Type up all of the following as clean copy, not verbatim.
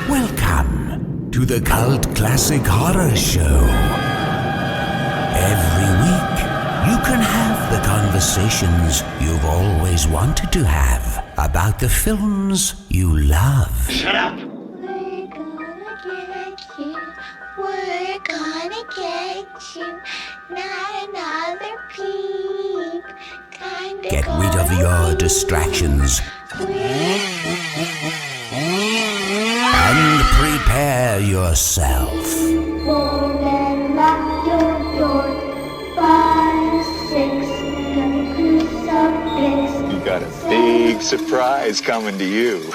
Welcome to the Cult Classic Horror Show. Every week, you can have the conversations you've always wanted to have about the films you love. Shut up! We're gonna get you. Not another peep. Get rid of your distractions and prepare yourself. Won't then lock your door. 5, 6, crucifix. You got a big surprise coming to you.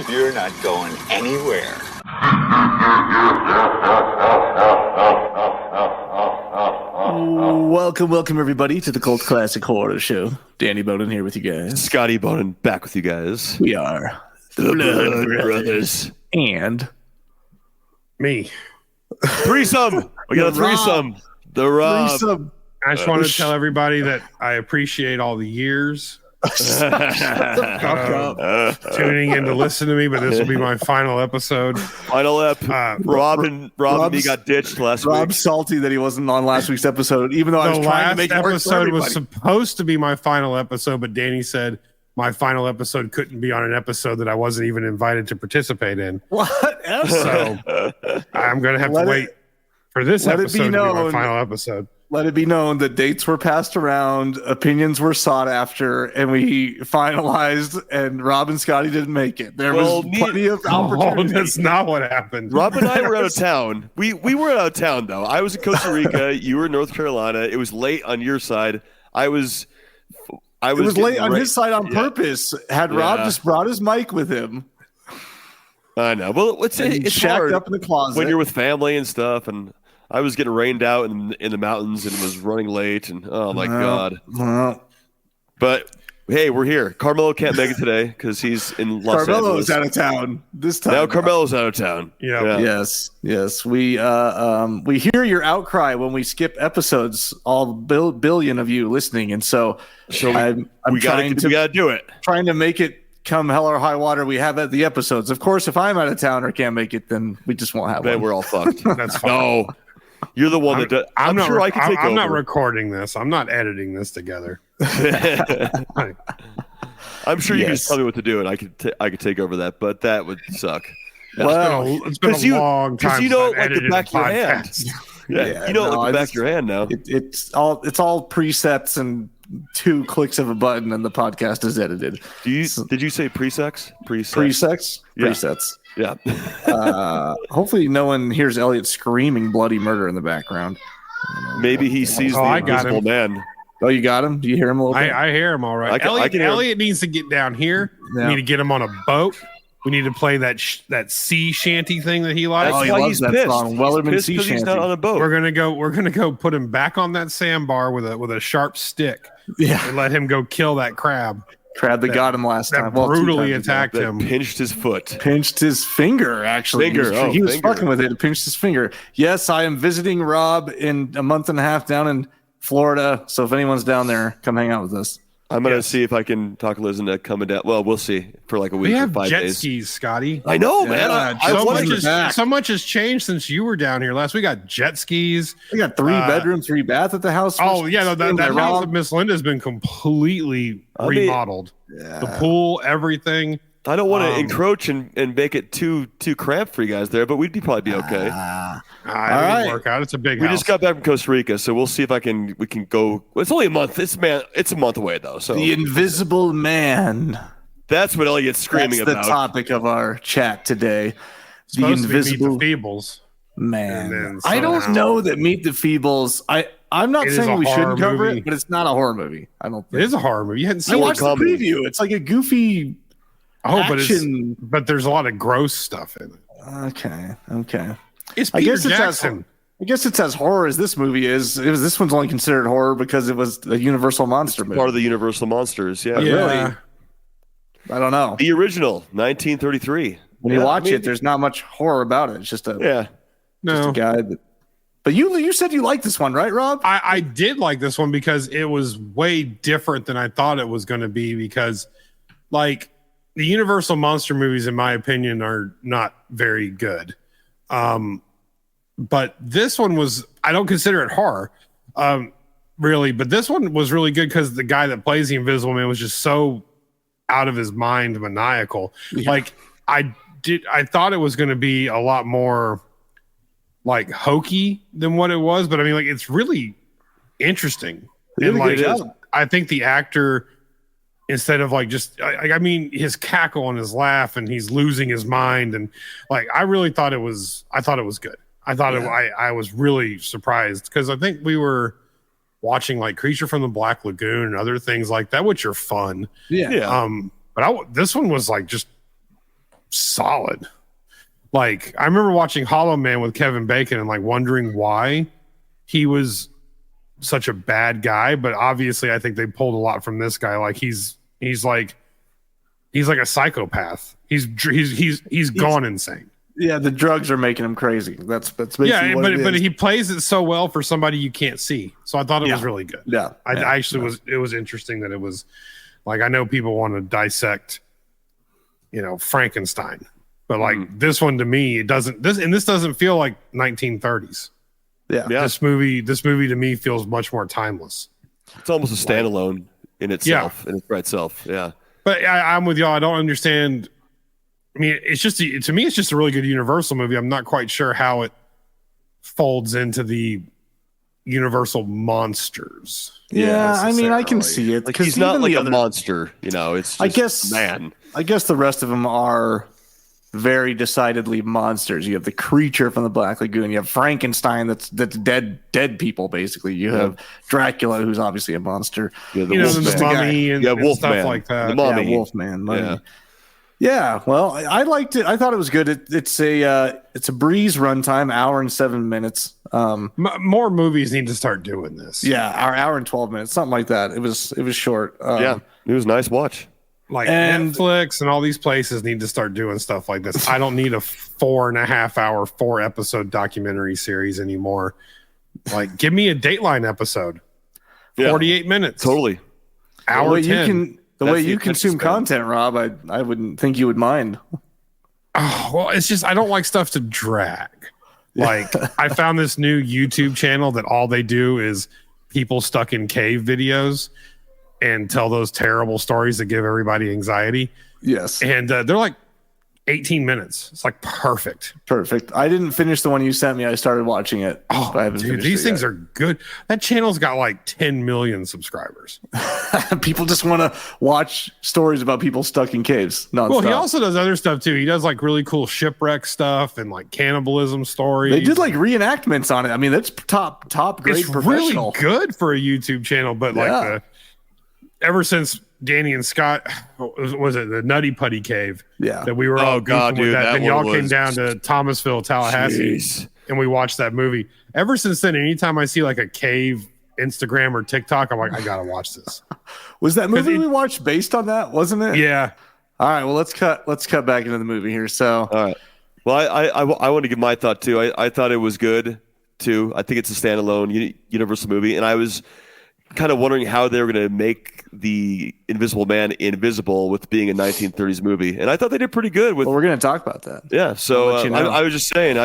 You're not going anywhere. Welcome, everybody, to the Cult Classic Horror Show. Danny Bowden here with you guys. Scotty Bowden back with you guys. We are the Blood Brothers. And me. Threesome. We got a threesome. The Rob. Threesome. I just want to tell everybody that I appreciate all the years tuning in to listen to me, but this will be my final episode. Final ep. Rob and me got ditched last week. Rob's salty that he wasn't on last week's episode, even though I was trying to make it work for episode everybody. was supposed to be my final episode, but Danny said my final episode couldn't be on an episode that I wasn't even invited to participate in. Whatever. So I'm going to have to wait for this episode to be my final episode. Let it be known that dates were passed around, opinions were sought after, and we finalized, and Rob and Scotty didn't make it. There was plenty of opportunity. That's not what happened. Rob and I were out of town. We were out of town, though. I was in Costa Rica. You were in North Carolina. It was late on your side. It was late on his side on purpose. Had Rob just brought his mic with him. I know. Well, it's shacked hard up in the closet when you're with family and stuff, and I was getting rained out in the mountains and was running late, and oh my god! But hey, we're here. Carmelo can't make it today because he's in Los Angeles. Carmelo's out of town this time. Now Carmelo's out of town. Yeah. Yes. We hear your outcry when we skip episodes. All billion of you listening, and so I'm we gotta do it. Trying to make it come hell or high water. We have the episodes. Of course, if I'm out of town or can't make it, then we just won't have then one. We're all fucked. That's fine. No. You're the one that does. I'm sure I can take over. I'm not recording this. I'm not editing this together. I'm sure you can just tell me what to do, and I could take over that, but that would suck. Well, it's been a long time. Because you know, like the back of your hand. You know, like the back of your hand now. It's all presets and 2 clicks of a button, and the podcast is edited. Did you say pre-sex? Pre-sex? Yeah. Presets. Yeah. Hopefully no one hears Elliot screaming bloody murder in the background. Maybe he sees the invisible man. Oh, you got him? Do you hear him a little bit? I hear him all right. Elliot needs to get down here. Yeah. We need to get him on a boat. We need to play that sea shanty thing that he likes. He loves that song. Wellerman Sea Shanty. He's not on a boat. We're gonna go put him back on that sandbar with a sharp stick. Yeah. And let him go kill that crab. Crab that got him last time. Brutally attacked him. Pinched his foot. Pinched his finger, actually. He was fucking with it. It pinched his finger. Yes, I am visiting Rob in a month and a half down in Florida. So if anyone's down there, come hang out with us. I'm going to see if I can talk Liz into coming down. Well, we'll see for like a week or 5 days. We have jet skis, Scotty. I know, man. So much has changed since you were down here last. We got jet skis. We got 3 bedroom, 3 bath at the house. Oh, yeah. That house of Miss Linda's been completely remodeled. The pool, everything. I don't want to encroach and make it too cramped for you guys there, but we'd probably be okay. It'll work out. It's a big house. We just got back from Costa Rica, so we'll see if we can go. Well, it's only a month. It's a month away though. So the Invisible Man. That's what Elliot's screaming about. That's the topic of our chat today. The Invisible Feebles. Man, I don't know that Meet the Feebles. I'm not saying we shouldn't cover it, but it's not a horror movie. I don't think it is a horror movie. You hadn't seen I watched the preview. It's like a goofy action. But there's a lot of gross stuff in it. Okay. It's Peter Jackson. I guess it's as horror as this movie is. This one's only considered horror because it was a Universal Monster movie. Part of the Universal Monsters, yeah. Really? I don't know. The original, 1933. When you watch it, there's not much horror about it. It's just a just a guy that But you said you liked this one, right, Rob? I did like this one because it was way different than I thought it was going to be. Because, like, the Universal monster movies, in my opinion, are not very good. But this one was, I don't consider it horror, really. But this one was really good because the guy that plays the Invisible Man was just so out of his mind maniacal. Yeah. Like, I thought it was going to be a lot more like hokey than what it was, but I mean, like, it's really interesting. And like, I think the actor, instead of like just, I mean, his cackle and his laugh, and he's losing his mind, and like, I really thought it was good. I thought I was really surprised because I think we were watching like Creature from the Black Lagoon and other things like that, which are fun. Yeah. But this one was like just solid. Like, I remember watching Hollow Man with Kevin Bacon and like wondering why he was such a bad guy, but obviously I think they pulled a lot from this guy. Like he's like a psychopath. He's gone insane. Yeah, the drugs are making him crazy. That's basically but he plays it so well for somebody you can't see. So I thought it was really good. Yeah, it was interesting that it was like, I know people want to dissect, Frankenstein. But like this one, to me, this doesn't feel like 1930s. Yeah. This movie to me feels much more timeless. It's almost a standalone in itself, in its right self. Yeah. But I'm with y'all. I don't understand. I mean, to me, it's just a really good Universal movie. I'm not quite sure how it folds into the Universal monsters. Yeah, I mean, I can see it. Like, he's not like a monster, it's just man. I guess the rest of them are very decidedly monsters. You have the Creature from the Black Lagoon. You have Frankenstein, that's dead people basically. You have Dracula, who's obviously a monster. The Mummy and stuff like that. The Mummy. Wolfman. Mummy. Yeah, well, I liked it. I thought it was good. It's a breeze runtime, hour and 7 minutes. More movies need to start doing this. Yeah, hour and 12 minutes, something like that. It was short. It was a nice watch. Like, Netflix and all these places need to start doing stuff like this. I don't need a 4.5 hour, 4-episode documentary series anymore. Like, give me a Dateline episode, 48 minutes, totally. Hour 10. The way you consume content, Rob, I wouldn't think you would mind. Oh, well, it's just I don't like stuff to drag. Like, I found this new YouTube channel that all they do is people stuck in cave videos and tell those terrible stories that give everybody anxiety. Yes. And they're like 18 minutes. It's like perfect. I didn't finish the one you sent me. I started watching it. Oh, dude, these things are good. That channel's got like 10 million subscribers. People just want to watch stories about people stuck in caves. Well, he also does other stuff too. He does like really cool shipwreck stuff and like cannibalism stories. They did like reenactments on it. I mean, that's top grade it's professional. Really good for a YouTube channel, but like ever since Danny and Scott, was it the Nutty Putty Cave? Yeah, that we were all dude, with that. Then y'all came was down to Thomasville, Tallahassee, and we watched that movie. Ever since then, anytime I see like a cave Instagram or TikTok, I'm like, I gotta watch this. Was that movie we watched based on that? Wasn't it? Yeah. All right. Well, let's cut back into the movie here. So, all right. Well, I want to give my thought too. I thought it was good too. I think it's a standalone Universal movie, and I was kind of wondering how they were going to make the Invisible Man invisible with being a 1930s movie, and I thought they did pretty good with. Well, we're going to talk about that. Yeah, so I was just saying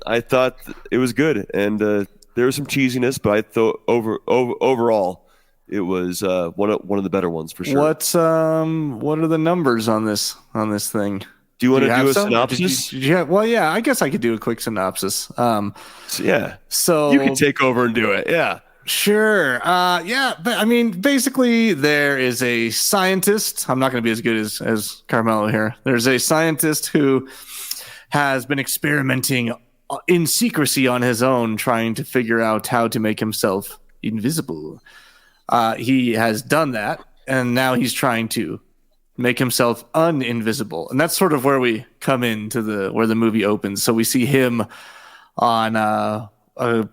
I thought it was good, and there was some cheesiness, but I thought overall it was one of the better ones for sure. What are the numbers on this thing? Do you want to do a synopsis? Did you have, well, yeah, I guess I could do a quick synopsis. So you can take over and do it. Yeah. Sure. But I mean, basically, there is a scientist. I'm not going to be as good as Carmelo here. There's a scientist who has been experimenting in secrecy on his own, trying to figure out how to make himself invisible. He has done that, and now he's trying to make himself uninvisible. And that's sort of where we come into where the movie opens. So we see him on a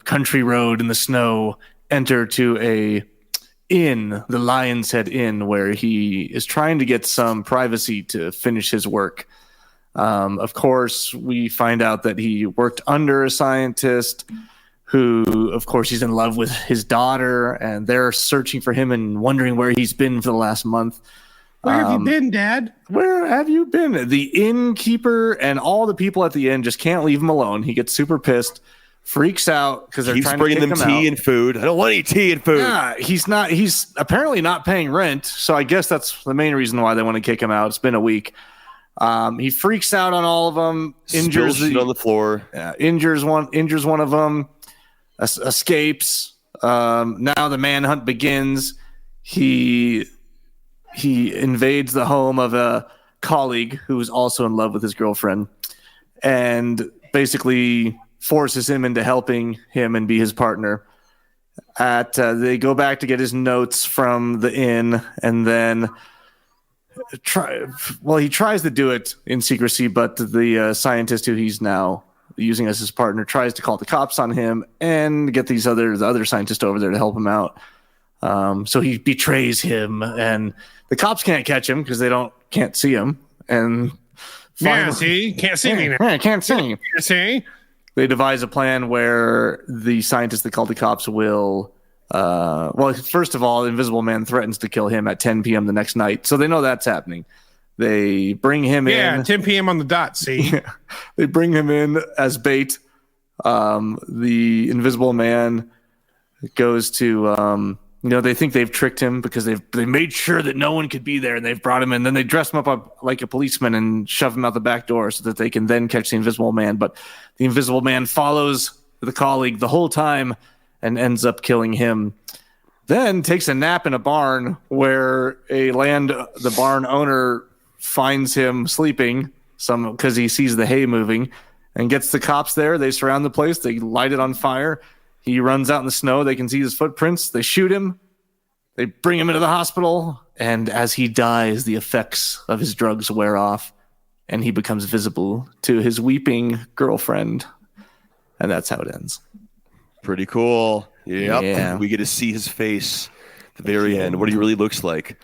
country road in the snow, enter to the Lion's Head Inn, where he is trying to get some privacy to finish his work. Of course, we find out that he worked under a scientist who, of course, he's in love with his daughter, and they're searching for him and wondering where he's been for the last month. Where have you been, Dad? Where have you been? The innkeeper and all the people at the inn just can't leave him alone. He gets super pissed, freaks out because they're Keeps trying to bringing kick them him tea out. and food. I don't want any tea and food. Yeah, he's apparently not paying rent, so I guess that's the main reason why they want to kick him out. It's been a week. He freaks out on all of them, Spills shit on the floor. injures one of them, escapes. Now the manhunt begins. He invades the home of a colleague who is also in love with his girlfriend, and basically forces him into helping him and be his partner. They go back to get his notes from the inn, and then he tries to do it in secrecy, but the scientist who he's now using as his partner tries to call the cops on him and get the other scientist over there to help him out. So he betrays him, and the cops can't catch him because they can't see him. And see, can't see me now. Yeah, can't see. See, They devise a plan where the scientist that called the cops will. First of all, the Invisible Man threatens to kill him at 10 p.m. the next night, so they know that's happening. They bring him in. Yeah, 10 p.m. on the dot. See, They bring him in as bait. The Invisible Man goes to. They think they've tricked him because they made sure that no one could be there, and they've brought him in. Then they dress him up like a policeman and shove him out the back door so that they can then catch the Invisible Man. But the Invisible Man follows the colleague the whole time and ends up killing him. Then takes a nap in a barn where the barn owner finds him sleeping because he sees the hay moving, and gets the cops there. They surround the place. They light it on fire. He runs out in the snow. They can see his footprints. They shoot him. They bring him into the hospital. And as he dies, the effects of his drugs wear off, and he becomes visible to his weeping girlfriend. And that's how it ends. Pretty cool. Yep. Yeah. We get to see his face at the very end, what he really looks like.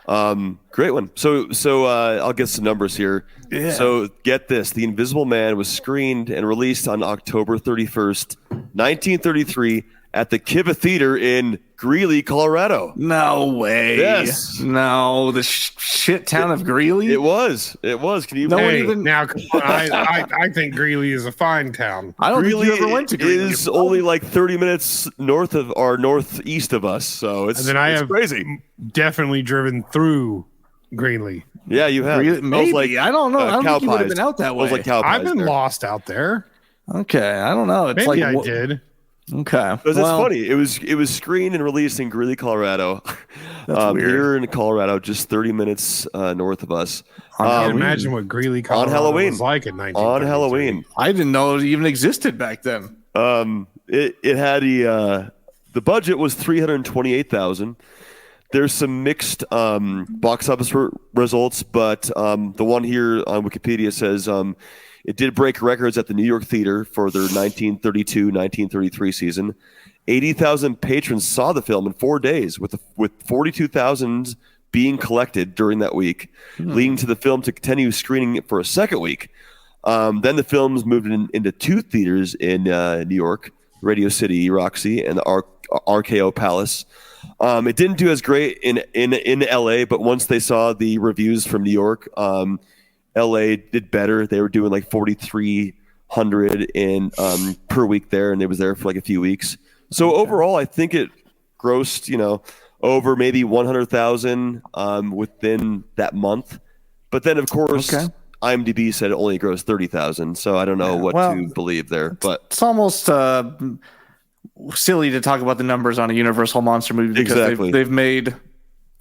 Great one. So I'll get some numbers here. Yeah. So get this. The Invisible Man was screened and released on October 31st, 1933 at the Kiva Theater in Greeley, Colorado. No way. Yes. No, the shit town of Greeley? It was. Can you No one hey, even- now come on, I think Greeley is a fine town. I don't Greeley think you ever went to Greeley. is only like 30 minutes northeast of us, so it's, And then I it's have crazy. definitely driven through Greeley. Yeah, you have. Greeley? It smells Maybe. I don't know. I don't cow think you would have pies. been out that Smells way. like cow pies I've been there. lost out there. Okay, I don't know. It's Maybe like I did. Okay, Because it's funny. It was screened and released in Greeley, Colorado. That's weird. Here in Colorado, just 30 minutes north of us. I can't Halloween. imagine what Greeley, Colorado Halloween. was like in 1933. On Halloween. I didn't know it even existed back then. It had the budget was $328,000. There's some mixed box office results, but the one here on Wikipedia says it did break records at the New York Theater for their 1932-1933 season. 80,000 patrons saw the film in 4 days, with 42,000 being collected during that week, leading to the film to continue screening it for a second week. Then the films moved into two theaters in New York, Radio City Roxy and the RKO Palace. It didn't do as great in LA, but once they saw the reviews from New York, LA did better. They were doing like 4,300 per week there, and it was there for like a few weeks. So overall, I think it grossed, over maybe 100,000 within that month. But then, of course, IMDb said it only grossed 30,000. So I don't know what to believe there. But it's almost silly to talk about the numbers on a Universal monster movie because they've made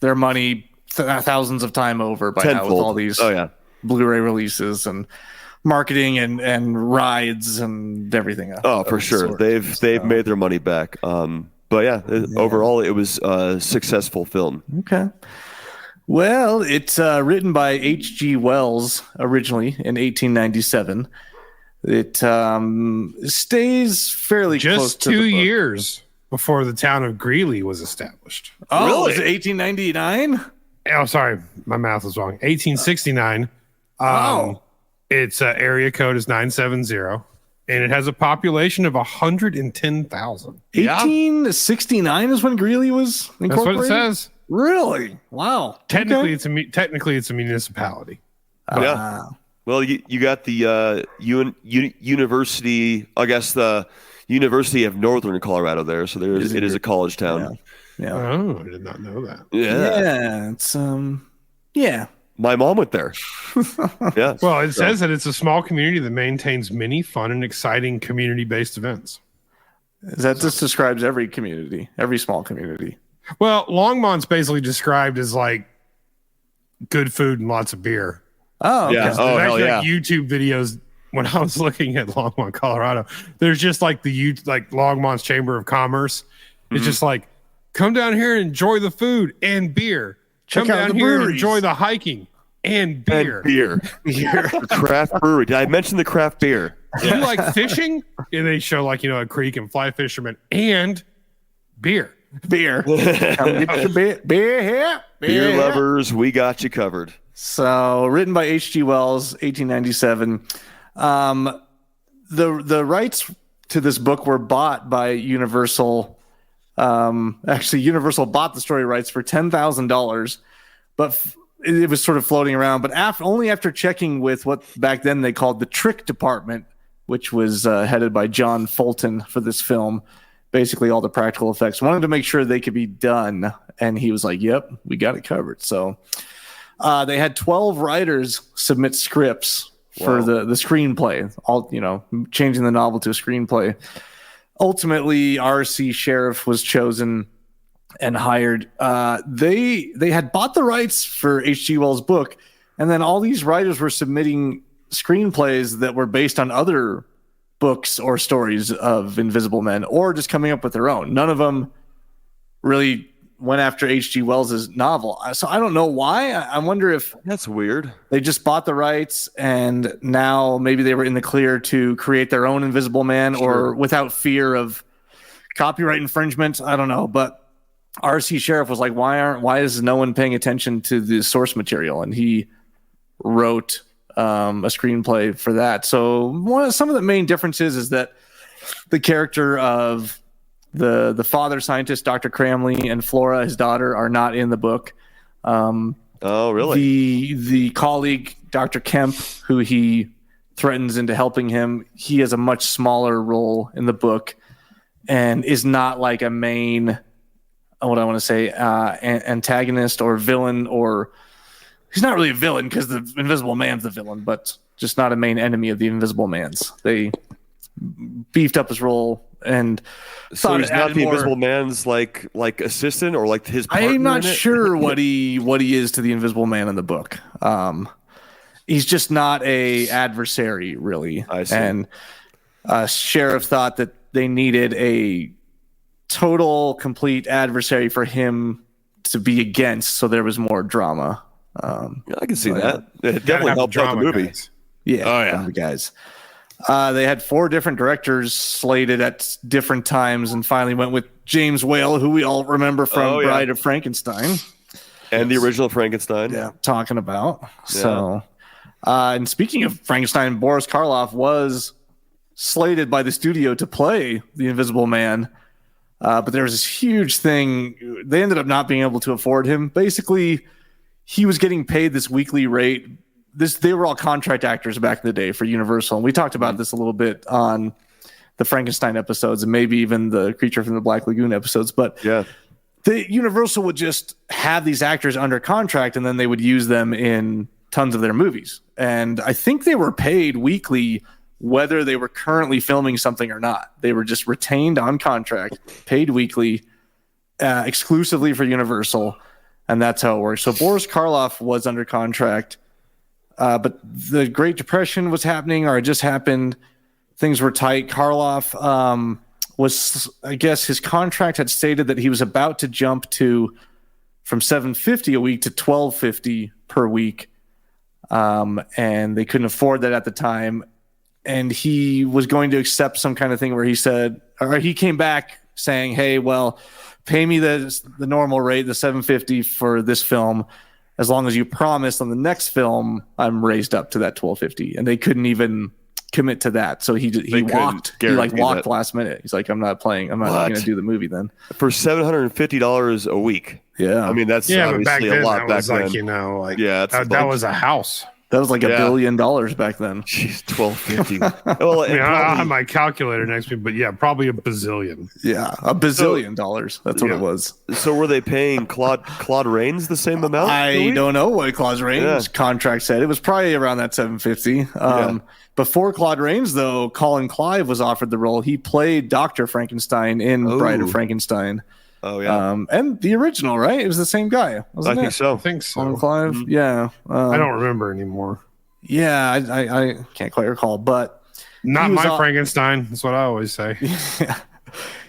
their money thousands of times over by now with all these Blu-ray releases and marketing and rides and everything. For sure, they've made their money back. But overall, it was a successful film. Okay. Well, it's written by H.G. Wells originally in 1897. It stays fairly close to 2 years before the town of Greeley was established. Oh, Really? was it 1899? Oh, sorry, my math was wrong. 1869. Its area code is 970. and it has a population of 110,000. 1869 is when Greeley was incorporated? That's what it says. Really? Wow. Technically, Okay. it's a municipality. Yeah. Well, you got the university. I guess the University of Northern Colorado there. So it is a college town. Yeah. Oh, I did not know that. Yeah. It's yeah. My mom went there. Yeah. Well, it says that it's a small community that maintains many fun and exciting community-based events. That just describes every community, every small community. Well, Longmont's basically described as like good food and lots of beer. Oh, okay. Yeah. There's Oh, hell actually yeah. like YouTube videos when I was looking at Longmont, Colorado. There's just like like Longmont's Chamber of Commerce. It's just like, come down here and enjoy the food and beer. Check Come out down the here and breweries. enjoy the hiking and beer. And beer. The craft brewery. Did I mention the craft beer? Do you like fishing? And they show like, a creek and fly fishermen and beer. Beer. Come get your beer here. Beer here. lovers, we got you covered. So, written by H.G. Wells, 1897. The rights to this book were bought by Universal. Actually, Universal bought the story rights for $10,000, but it was sort of floating around. But only after checking with what back then they called the trick department, which was headed by John Fulton for this film. Basically, all the practical effects, wanted to make sure they could be done, and he was like, "Yep, we got it covered." So they had 12 writers submit scripts for the screenplay, all changing the novel to a screenplay. Ultimately, R.C. Sheriff was chosen and hired. They had bought the rights for H.G. Wells' book, and then all these writers were submitting screenplays that were based on other books or stories of Invisible Men, or just coming up with their own. None of them really went after H.G. Wells' novel. So I don't know why. I wonder if That's weird. they just bought the rights and now maybe they were in the clear to create their own Invisible Man or without fear of copyright infringement. I don't know. But R.C. Sheriff was like, why is no one paying attention to the source material? And he wrote a screenplay for that. So some of the main differences is that the character of the father scientist, Dr. Cramley, and Flora, his daughter, are not in the book. Oh, really? The colleague, Dr. Kemp, who he threatens into helping him, he has a much smaller role in the book and is not like a main, antagonist or villain, or he's not really a villain because the Invisible Man's the villain, but just not a main enemy of the Invisible Man's. They beefed up his role and So he's not the Invisible Man's like assistant or like his partner. I'm not in it? sure what he is to the Invisible Man in the book. He's just not a adversary, really. I see. And Sheriff thought that they needed a total, complete adversary for him to be against, so there was more drama. Yeah, I can see that. It definitely helped out the movie. guys. Yeah, Oh, yeah. the guys. They had 4 different directors slated at different times, and finally went with James Whale, who we all remember from Bride of Frankenstein. And the original Frankenstein. Yeah, talking about. So, and speaking of Frankenstein, Boris Karloff was slated by the studio to play the Invisible Man, but there was this huge thing. They ended up not being able to afford him. Basically, he was getting paid this weekly rate. They were all contract actors back in the day for Universal, and we talked about this a little bit on the Frankenstein episodes and maybe even the Creature from the Black Lagoon episodes. But the Universal would just have these actors under contract, and then they would use them in tons of their movies. And I think they were paid weekly, whether they were currently filming something or not. They were just retained on contract, paid weekly, exclusively for Universal, and that's how it works. So Boris Karloff was under contract. But the Great Depression was happening, or it just happened. Things were tight. Karloff was, I guess, his contract had stated that he was about to jump from $750 a week to $1250 per week, and they couldn't afford that at the time. And he was going to accept some kind of thing where he said, or he came back saying, "Hey, well, pay me the normal rate, the $750 for this film. As long as you promise on the next film, I'm raised up to that $1250." And they couldn't even commit to that. So he walked. He like guarantee walked that. last minute. He's like, I'm not playing. I'm not going to do the movie then. For $750 a week. Yeah. I mean, that's but back obviously then a lot that back was then. like, you know, like Yeah, it's a that bunch. was a house. That was like $1 billion back then. Jeez, $12.50. Well, I mean, I'll have my calculator next to me, but yeah, probably a bazillion. Yeah, $1 bazillion. That's what it was. So were they paying Claude Rains the same amount? I don't know what Claude Rains' contract said. It was probably around that $750. Before Claude Rains, though, Colin Clive was offered the role. He played Dr. Frankenstein in Bride of Frankenstein. Oh, yeah. And the original, right? It was the same guy, wasn't I it? think so. Colin Clive? Yeah. I don't remember anymore. Yeah, I can't quite recall, but Not my Frankenstein. That's what I always say.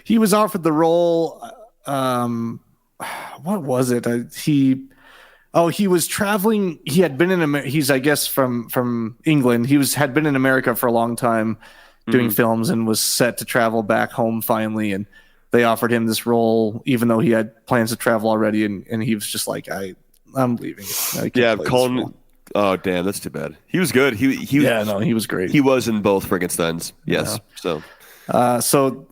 he was offered the role. What was it? He was traveling. He had been in America. He's, I guess, from England. Had been in America for a long time doing films and was set to travel back home finally. And they offered him this role, even though he had plans to travel already. And he was just like, I'm leaving. Colin. Oh, damn, that's too bad. He was good. He was great. He was in both Frankensteins. Yes. Yeah. So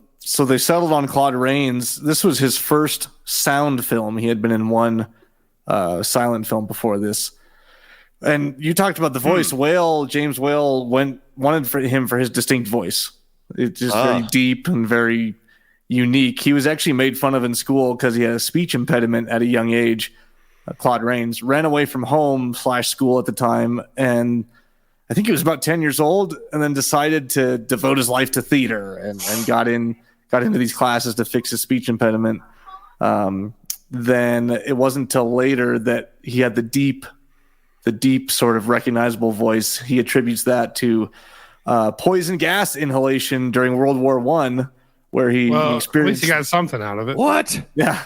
they settled on Claude Rains. This was his first sound film. He had been in one silent film before this. And you talked about the voice. James Whale wanted for him for his distinct voice. It's just very deep and very unique. He was actually made fun of in school because he had a speech impediment at a young age. Claude Rains ran away from home / school at the time, and I think he was about 10 years old, and then decided to devote his life to theater and got into these classes to fix his speech impediment. Then it wasn't until later that he had the deep sort of recognizable voice. He attributes that to poison gas inhalation during World War I, where he experienced. At least he got something out of it. What? Yeah.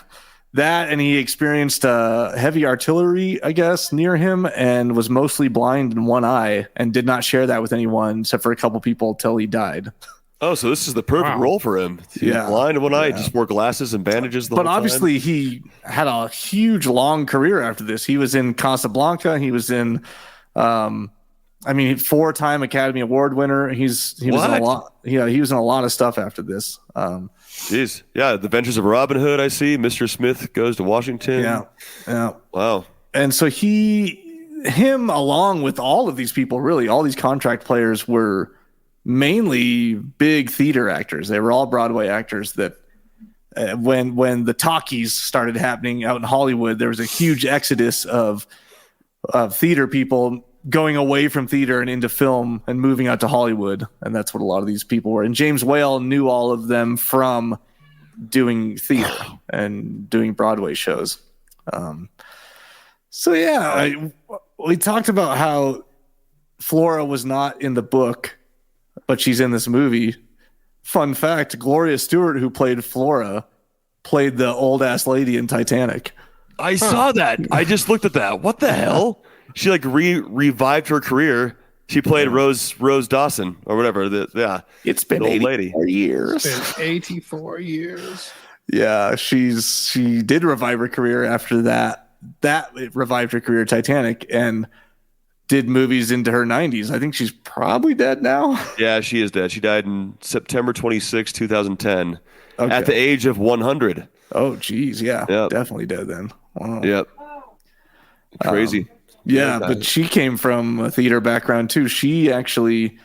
That, and he experienced heavy artillery, I guess, near him, and was mostly blind in one eye, and did not share that with anyone except for a couple people till he died. Oh, so this is the perfect role for him. He was blind in one eye, just wore glasses and bandages the whole time. But obviously, he had a huge, long career after this. He was in Casablanca. He was in, 4-time Academy Award winner. He was in a lot. Yeah, he was in a lot of stuff after this. Jeez. Yeah, The Adventures of Robin Hood, I see. Mr. Smith Goes to Washington. Yeah. Wow. And so him, along with all of these people, really, all these contract players were mainly big theater actors. They were all Broadway actors that when the talkies started happening out in Hollywood, there was a huge exodus of theater people going away from theater and into film and moving out to Hollywood. And that's what a lot of these people were. And James Whale knew all of them from doing theater and doing Broadway shows. We talked about how Flora was not in the book, but she's in this movie. Fun fact, Gloria Stewart, who played Flora, played the old ass lady in Titanic. I saw that. I just looked at that. What the hell? She revived her career. She played Rose Dawson or whatever. It's been 84 years. It's been 84 years. Yeah, she did revive her career after that. That revived her career, Titanic, and did movies into her 90s. I think she's probably dead now. Yeah, she is dead. She died in September 26, 2010, at the age of 100. Oh, geez. Yeah, definitely dead then. Wow. Yep. Crazy. But she came from a theater background too. She actually,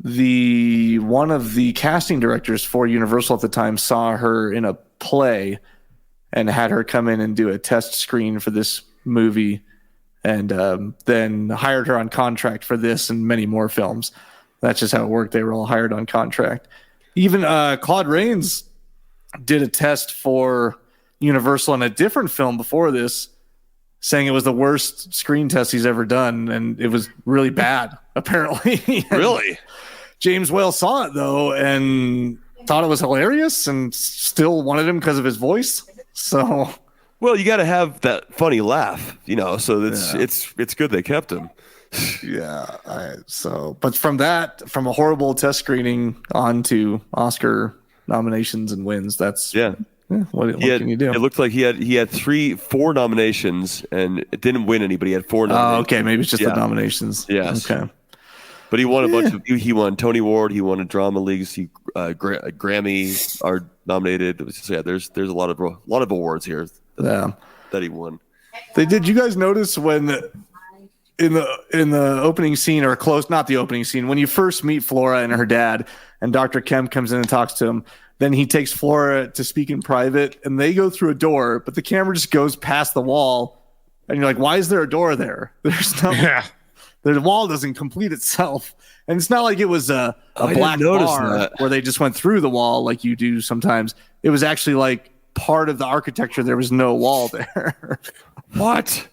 one of the casting directors for Universal at the time saw her in a play and had her come in and do a test screen for this movie, and then hired her on contract for this and many more films. That's just how it worked. They were all hired on contract. Even Claude Rains did a test for Universal in a different film before this, saying it was the worst screen test he's ever done, and it was really bad, apparently. Really? James Whale saw it, though, and thought it was hilarious and still wanted him because of his voice. So, well, you got to have that funny laugh, so it's good they kept him. But from a horrible test screening on to Oscar nominations and wins, that's what can you do? It looked like he had 4 nominations and it didn't win any, but he had 4 nominations. Okay, maybe it's just the nominations. Yes. Okay. But he won a bunch of. He won Tony Award. He won a Drama Leagues. He Grammy are nominated. So yeah, there's a lot of awards here that he won. They did. You guys notice when in the opening scene, or close, not the opening scene, when you first meet Flora and her dad, and Dr. Kemp comes in and talks to him, then he takes Flora to speak in private, and they go through a door, but the camera just goes past the wall, and you're like, why is there a door there? There's no. Yeah. The wall doesn't complete itself, and it's not like it was a black bar where they just went through the wall like you do sometimes. It was actually like part of the architecture. There was no wall there. What?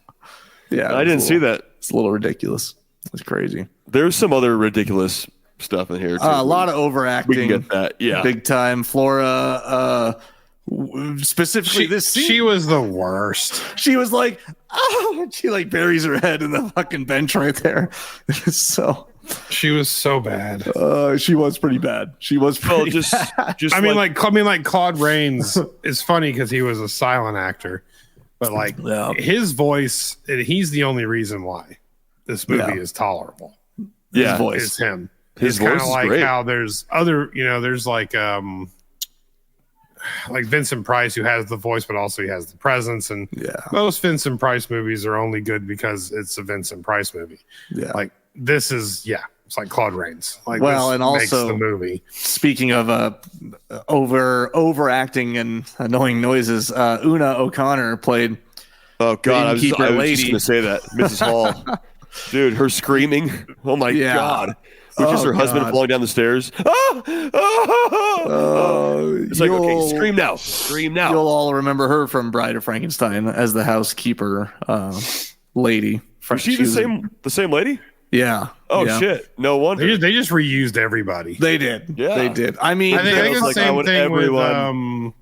Yeah, I didn't see that. It's a little ridiculous. It's crazy. There's some other ridiculous stuff in here too. A lot of overacting. We can get that. Yeah, big time. Flora, specifically this scene, she was the worst. She was like, oh, she like buries her head in the fucking bench right there. So she was so bad. She was pretty bad. She was pretty bad. I mean, like Claude Rains is funny because he was a silent actor, but like his voice, he's the only reason why this movie is tolerable. Yeah, his voice is him. His it's kind voice of is like great. how there's other, there's like Vincent Price, who has the voice, but also he has the presence. And most Vincent Price movies are only good because it's a Vincent Price movie. Yeah, like this is it's like Claude Rains. Like, well, this and also makes the movie. Speaking of overacting and annoying noises, Una O'Connor played. Oh God, I was just going lady. to say that, Mrs. Hall, dude, her screaming. Oh my God. Or just her husband falling down the stairs. It's like, okay, scream now. Scream now. You'll all remember her from Bride of Frankenstein as the housekeeper lady. Was she the same lady? Yeah. Oh, shit. No wonder. They just reused everybody. They did. Yeah. They did. I mean, I think it's the same thing everyone...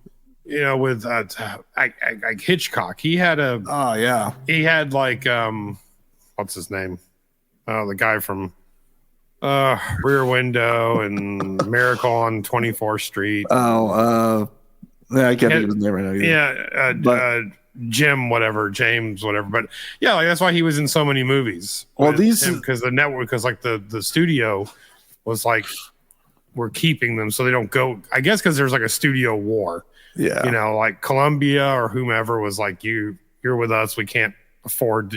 with like Hitchcock. He had he had like what's his name? Oh, the guy from Rear Window and Miracle on 24th Street. I can't think of his name right now. Jim, whatever, James, whatever. But yeah, like that's why he was in so many movies. Well, because the network, because like the studio was like, we're keeping them so they don't go. I guess because there's like a studio war. Yeah, like Columbia or whomever was like, you're with us. We can't afford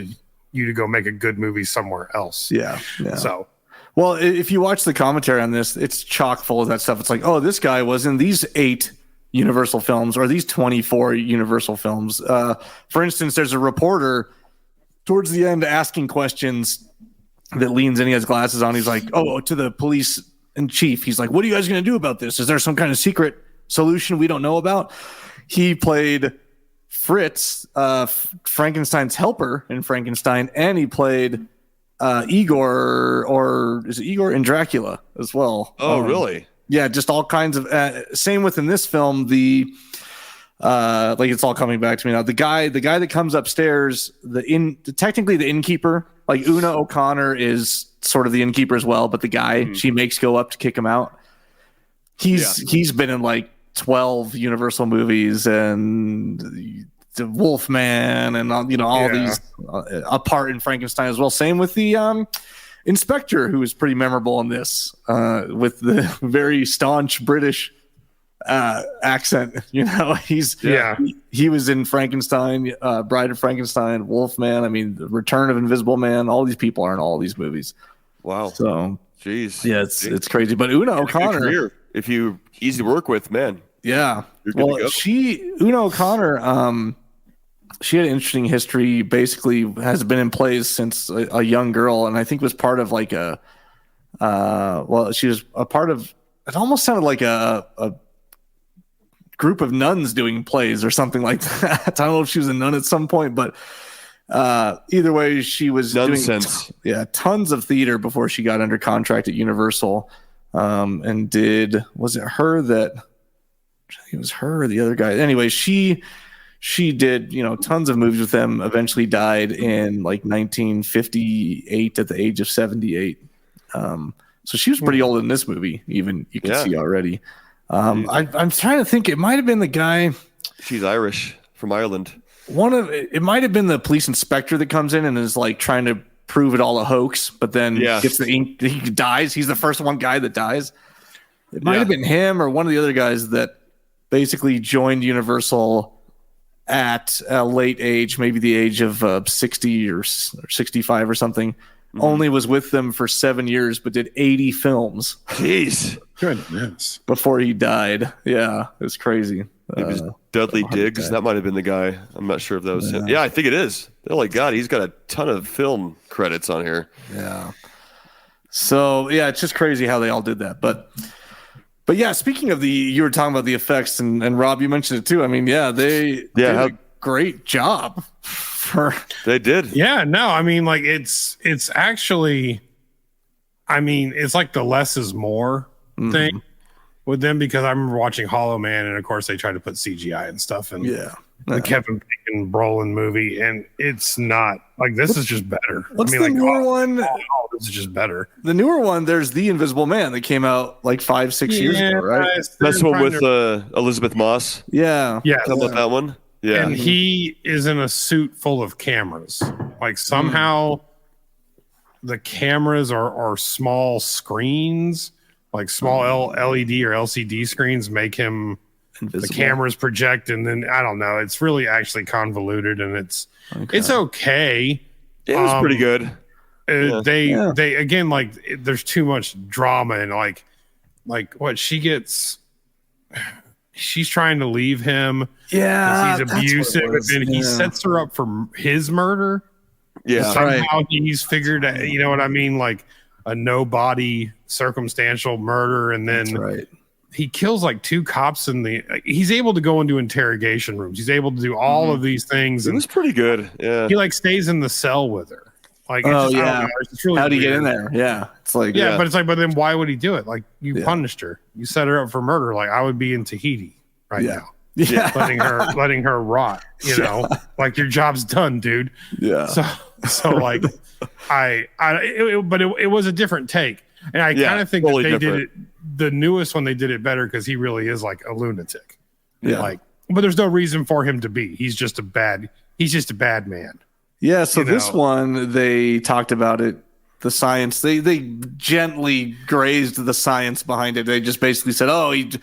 you to go make a good movie somewhere else. Yeah. So. Well, if you watch the commentary on this, it's chock full of that stuff. It's like, oh, this guy was in these 8 Universal films or these 24 Universal films. For instance, there's a reporter towards the end asking questions that leans in. He has glasses on. He's like, oh, to the police in chief. He's like, what are you guys going to do about this? Is there some kind of secret solution we don't know about? He played Fritz, Frankenstein's helper in Frankenstein, and he played Igor, or is it Igor in Dracula as well? Oh, really? Yeah, just all kinds of. Same within this film. The like it's all coming back to me now. The guy that comes upstairs, technically the innkeeper. Like Una O'Connor is sort of the innkeeper as well, but the guy she makes go up to kick him out. He's been in like 12 Universal movies and the Wolfman and all these a part in Frankenstein as well. Same with the inspector, who is pretty memorable in this with the very staunch British accent. He was in Frankenstein, Bride of Frankenstein, Wolfman. I mean, The Return of Invisible Man. All these people are in all these movies. Wow. So, jeez, yeah, it's crazy. But Una O'Connor, if you easy to work with, man. Yeah. Well, Una O'Connor, she had an interesting history. Basically, has been in plays since a young girl, and I think was part of like she was a part of. It almost sounded like a group of nuns doing plays or something like that. I don't know if she was a nun at some point, but either way, she was doing tons of theater before she got under contract at Universal, and was it her that? I think it was her or the other guy. Anyway, she did, tons of movies with them, eventually died in like 1958 at the age of 78. So she was pretty old in this movie, even you can see already. I'm trying to think. It might have been the guy. She's Irish from Ireland. It might have been the police inspector that comes in and is like trying to prove it all a hoax, but then Yeah. gets the ink. He dies. He's the first guy that dies. It might have been him or one of the other guys that basically joined Universal at a late age, maybe the age of 60 or 65 or something. Only was with them for 7 years, but did 80 films. Jeez. Goodness. Before he died. Yeah, it was crazy. It was Dudley Diggs. That might have been the guy. I'm not sure if that was him. Yeah, I think it is. Oh, God, he's got a ton of film credits on here. Yeah. So, yeah, it's just crazy how they all did that. But yeah, speaking of you were talking about the effects, and Rob, you mentioned it too. I mean, yeah, they did a great job. They did. Yeah, no, I mean, like it's actually, I mean, it's like the less is more thing with them, because I remember watching Hollow Man, and of course they tried to put CGI and stuff, and the Kevin Bacon Brolin movie, and it's not like this is just better. What's I mean, the newer one? Oh, this is just better. The newer one, there's The Invisible Man that came out like 5-6 years ago, right? That's the one with Elizabeth Moss. Yeah. Yeah. How about that one? Yeah. And he is in a suit full of cameras. Like somehow the cameras are small screens, like small LED or LCD screens make him invisible. The cameras project, and then I don't know. It's really actually convoluted, and it's okay. It was pretty good. They again, like there's too much drama, and like what she gets. She's trying to leave him. Yeah, he's abusive, and then he sets her up for his murder. Yeah, somehow he's figured, you know what I mean, like a no-body circumstantial murder, and then he kills like 2 cops he's able to go into interrogation rooms. He's able to do all of these things. It was pretty good. Yeah, he like stays in the cell with her. Like, oh just, yeah, it's really how'd he weird. get in there? Yeah, it's like but it's like, but then why would he do it? Like, you punished her, you set her up for murder. Like, I would be in Tahiti now, letting her rot. You know, like your job's done, dude. Yeah. So like, it was a different take, and I kind of think totally that they different. did it. The newest one they did it better because he really is like a lunatic. Yeah. Like, but there's no reason for him to be. He's just a bad man. Yeah, so this one, they talked about it, the science. They gently grazed the science behind it. They just basically said, "Oh, he's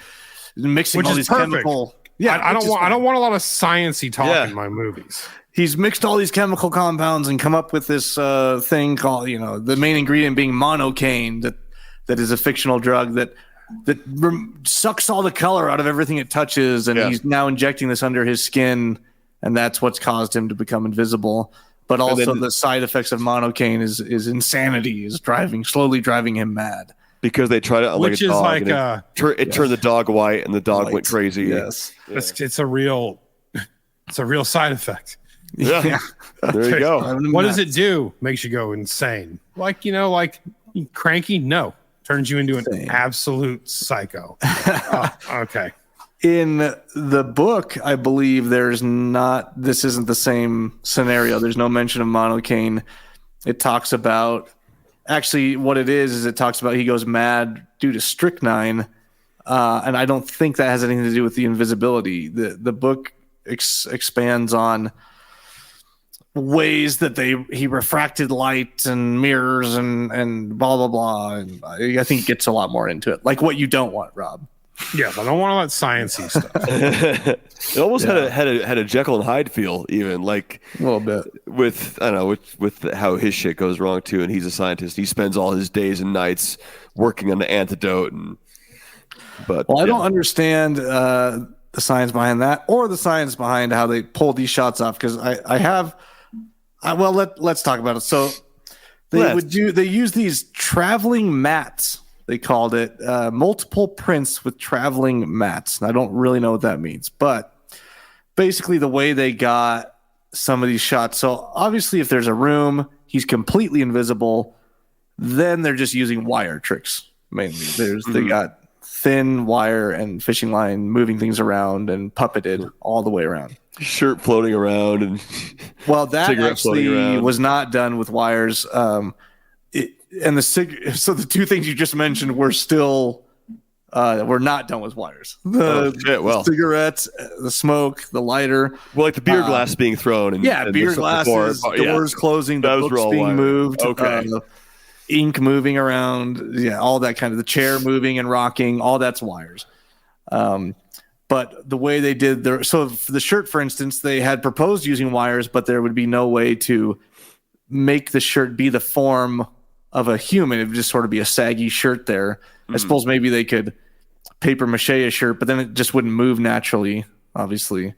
mixing Which all is these perfect. chemical." Yeah, I don't want a lot of sciencey talk in my movies. He's mixed all these chemical compounds and come up with this thing called, the main ingredient being Monocane, that is a fictional drug that sucks all the color out of everything it touches, and he's now injecting this under his skin. And that's what's caused him to become invisible. But also the side effects of Monocane is insanity, is slowly driving him mad. Because they try to, which is like it turned the dog white, and the dog went crazy. Yes, it's a real side effect. Yeah, there you go. What does it do? Makes you go insane. Like cranky? No, turns you into an absolute psycho. Okay. In the book, I believe this isn't the same scenario. There's no mention of Monocane. It talks about, actually what it is it talks about he goes mad due to strychnine. And I don't think that has anything to do with the invisibility. The book expands on ways that he refracted light and mirrors and blah, blah, blah. And I think it gets a lot more into it. Like what you don't want, Rob. Yes, I don't want all that sciencey stuff. It almost had a Jekyll and Hyde feel, even like a little bit with how his shit goes wrong too. And he's a scientist. He spends all his days and nights working on the antidote. I don't understand the science behind that, or the science behind how they pull these shots off. Because let's talk about it. So they use these traveling mats. They called it multiple prints with traveling mats. And I don't really know what that means, but basically the way they got some of these shots. So obviously if there's a room, he's completely invisible. Then they're just using wire tricks mainly. They got thin wire and fishing line moving things around and puppeted all the way around. Shirt floating around and that actually was not done with wires. So the 2 things you just mentioned were still were not done with wires. The cigarettes, the smoke, the lighter. Well, like the beer glass being thrown. And beer glasses, doors closing, the books being moved, ink moving around, all that kind of, the chair moving and rocking, all that's wires. But the way they did so for the shirt, for instance, they had proposed using wires, but there would be no way to make the shirt be the form of a human. It would just sort of be a saggy shirt there. I suppose maybe they could paper mache a shirt, but then it just wouldn't move naturally, obviously.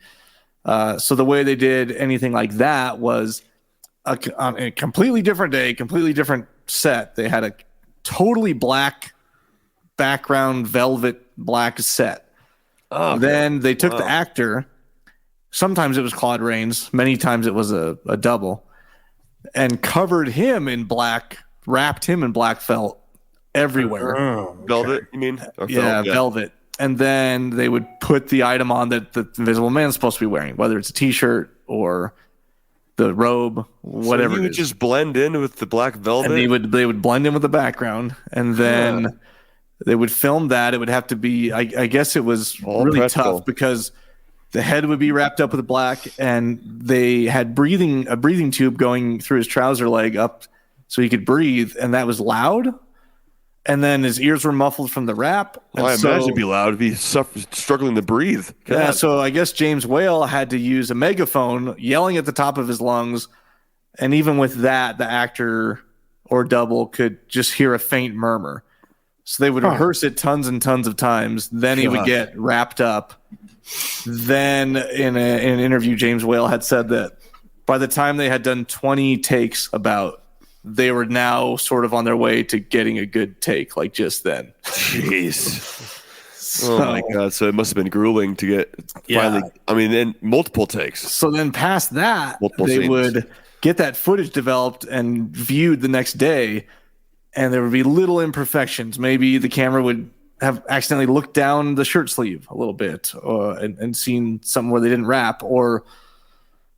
So the way they did anything like that was on a completely different day, completely different set. They had a totally black background, velvet black set. Then they took the actor. Sometimes it was Claude Rains. Many times it was a double, and covered him in black, wrapped him in black felt everywhere. Velvet, you mean? Velvet. And then they would put the item on that the Invisible Man's supposed to be wearing, whether it's a T-shirt or the robe, whatever. So he would just blend in with the black velvet. And they would blend in with the background, and then they would film that. It would have to be, I guess it was really tough because the head would be wrapped up with black, and they had a breathing tube going through his trouser leg up so he could breathe, and that was loud. And then his ears were muffled from the wrap. I imagine it'd be loud if he's struggling to breathe. Yeah, so I guess James Whale had to use a megaphone yelling at the top of his lungs, and even with that, the actor or double could just hear a faint murmur. So they would rehearse it tons and tons of times. Then he would get wrapped up. Then in an interview, James Whale had said that by the time they had done 20 takes they were now sort of on their way to getting a good take, like just then. Jeez. Oh my God. So it must have been grueling to get finally, then multiple takes. So then past that, they would get that footage developed and viewed the next day, and there would be little imperfections. Maybe the camera would have accidentally looked down the shirt sleeve a little bit and seen something where they didn't wrap or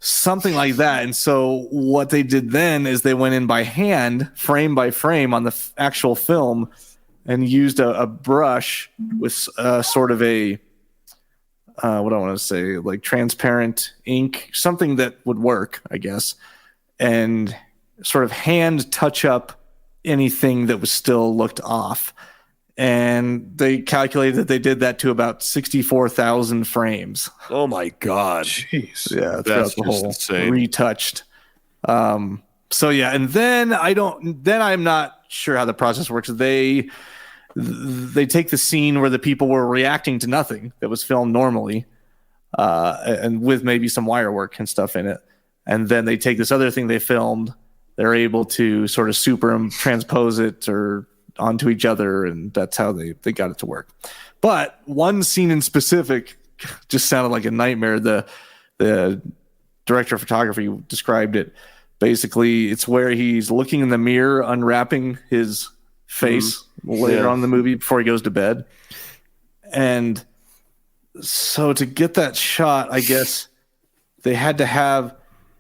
something like that. And so what they did then is they went in by hand, frame by frame on the actual film, and used a brush with sort of a, what I want to say, like transparent ink, something that would work, I guess, and sort of hand touch up anything that was still looked off. And they calculated that they did that to about 64,000 frames. Oh my God. Jeez. Yeah, that's the whole insane. Retouched. And then I'm not sure how the process works. They take the scene where the people were reacting to nothing that was filmed normally, and with maybe some wire work and stuff in it. And then they take this other thing they filmed. They're able to sort of transpose it or onto each other, and that's how they got it to work. But one scene in specific just sounded like a nightmare. The director of photography described it. Basically, it's where he's looking in the mirror, unwrapping his face later on in the movie before he goes to bed. And so to get that shot, I guess they had to have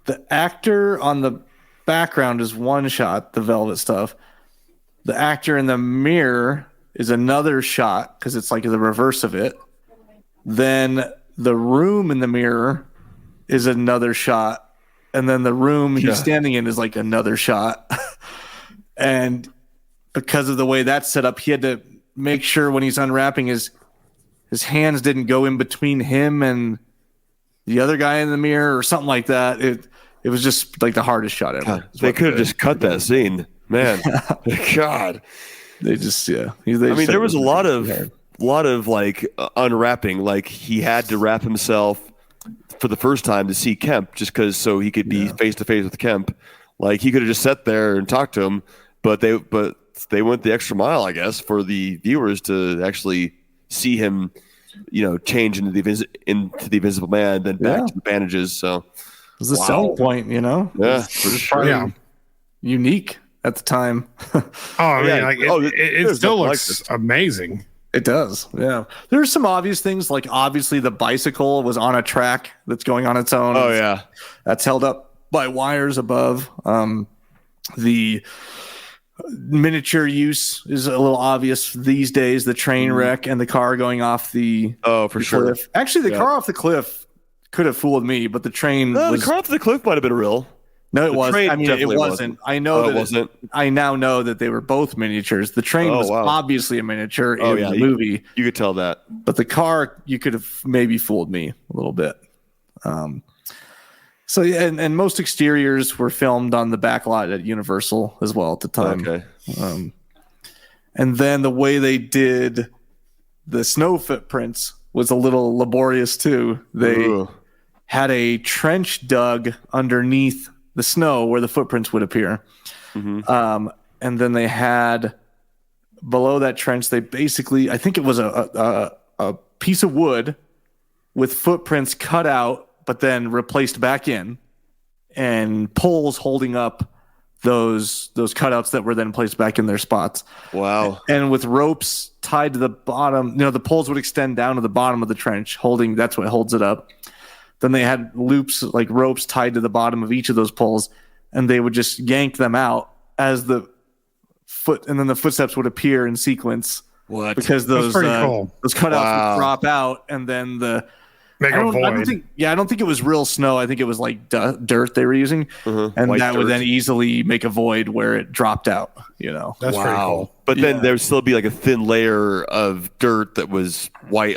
the actor on the background is one shot, the velvet stuff. The actor in the mirror is another shot because it's like the reverse of it. Then the room in the mirror is another shot. And then the room he's standing in is like another shot. And because of the way that's set up, he had to make sure when he's unwrapping his hands didn't go in between him and the other guy in the mirror or something like that. It was just like the hardest shot ever. God, they could have just cut that scene. Man, God, they just there was a lot of like unwrapping. Like he had to wrap himself for the first time to see Kemp, just because so he could be face to face with Kemp. Like he could have just sat there and talked to him, but they went the extra mile, I guess, for the viewers to actually see him, change into the Invisible Man, then back to the bandages. So it was a selling point, Yeah, for sure. Unique at the time. It still looks amazing. It does. Yeah. There's some obvious things, like obviously the bicycle was on a track that's going on its own. Oh yeah. That's held up by wires above. The miniature use is a little obvious these days. The train wreck and the car going off the sure. cliff. Actually, the car off the cliff could have fooled me, but the train the car off the cliff might have been real. No, it wasn't. I mean, it wasn't. I know that it wasn't. I now know that they were both miniatures. The train was obviously a miniature in the movie. You could tell that. But the car, you could have maybe fooled me a little bit. So yeah, and most exteriors were filmed on the back lot at Universal as well at the time. Okay. And then the way they did the snow footprints was a little laborious too. They had a trench dug underneath the snow where the footprints would appear. And then they had below that trench, they basically, I think it was a piece of wood with footprints cut out, but then replaced back in, and poles holding up those cutouts that were then placed back in their spots. Wow. And with ropes tied to the bottom, the poles would extend down to the bottom of the trench, that's what holds it up. Then they had loops, like ropes tied to the bottom of each of those poles, and they would just yank them out as and then the footsteps would appear in sequence. What? Because those cool. those cutouts would drop out, and then Make a void. I don't think it was real snow. I think it was like dirt they were using, and White that dirt. would then easily make a void where it dropped out. That's pretty cool. But then there would still be like a thin layer of dirt that was white,